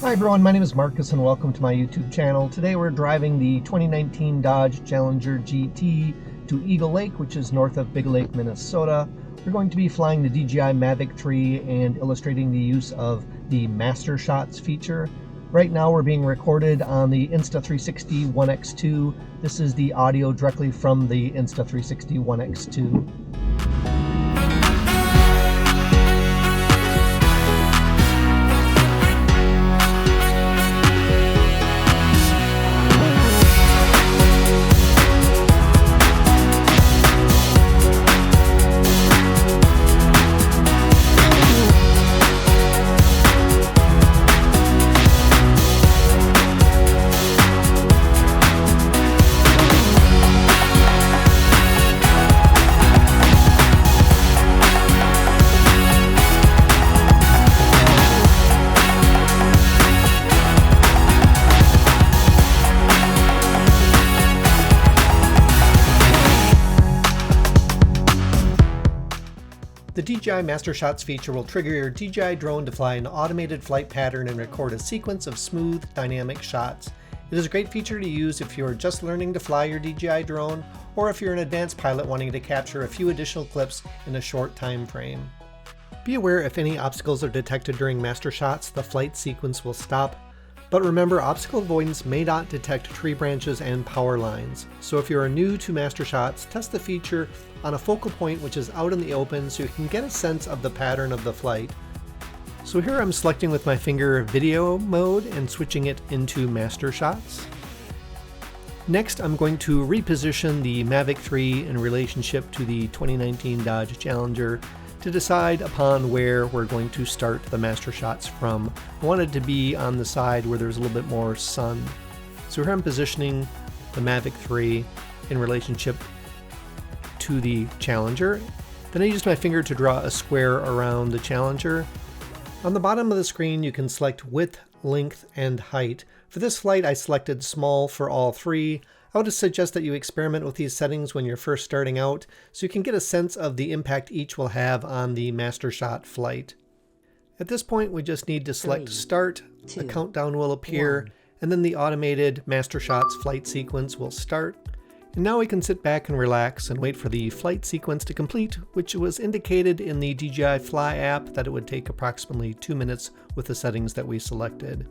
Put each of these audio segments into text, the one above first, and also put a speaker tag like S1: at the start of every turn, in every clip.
S1: Hi everyone, my name is Marcus and welcome to my YouTube channel. Today we're driving the 2019 Dodge Challenger GT to Eagle Lake, which is north of Big Lake, Minnesota. We're going to be flying the DJI Mavic 3 and illustrating the use of the Mastershots feature. Right now we're being recorded on the Insta360 One X2. This is the audio directly from the Insta360 One X2. The DJI Mastershots feature will trigger your DJI drone to fly an automated flight pattern and record a sequence of smooth, dynamic shots. It is a great feature to use if you are just learning to fly your DJI drone, or if you're an advanced pilot wanting to capture a few additional clips in a short time frame. Be aware if any obstacles are detected during Mastershots, the flight sequence will stop. But remember, obstacle avoidance may not detect tree branches and power lines. So if you are new to Mastershots, test the feature on a focal point which is out in the open so you can get a sense of the pattern of the flight. So here I'm selecting with my finger video mode and switching it into Mastershots. Next, I'm going to reposition the Mavic 3 in relationship to the 2019 Dodge Challenger to decide upon where we're going to start the Mastershots from. I wanted to be on the side where there's a little bit more sun. So here I'm positioning the Mavic 3 in relationship to the Challenger. Then I used my finger to draw a square around the Challenger. On the bottom of the screen you can select width, length, and height. For this flight I selected small for all three. I would suggest that you experiment with these settings when you're first starting out so you can get a sense of the impact each will have on the Mastershot flight. At this point we just need to select Start, a countdown will appear, and then the automated Mastershots flight sequence will start. And now we can sit back and relax and wait for the flight sequence to complete, which was indicated in the DJI Fly app that it would take approximately 2 minutes with the settings that we selected.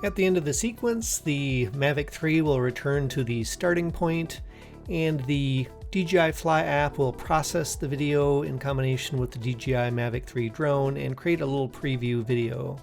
S1: At the end of the sequence, the Mavic 3 will return to the starting point, and the DJI Fly app will process the video in combination with the DJI Mavic 3 drone and create a little preview video.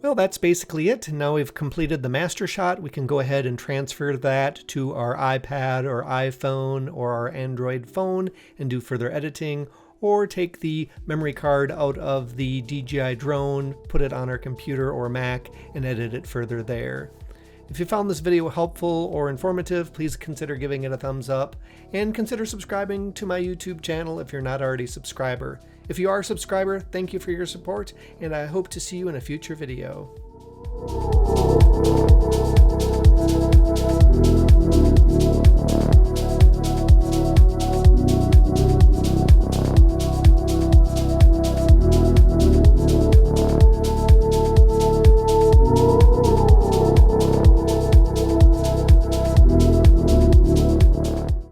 S1: Well, that's basically it. Now we've completed the master shot, we can go ahead and transfer that to our iPad or iPhone or our Android phone and do further editing, or take the memory card out of the DJI drone, put it on our computer or Mac, and edit it further there. If you found this video helpful or informative, please consider giving it a thumbs up, and consider subscribing to my YouTube channel if you're not already a subscriber. If you are a subscriber, thank you for your support, and I hope to see you in a future video.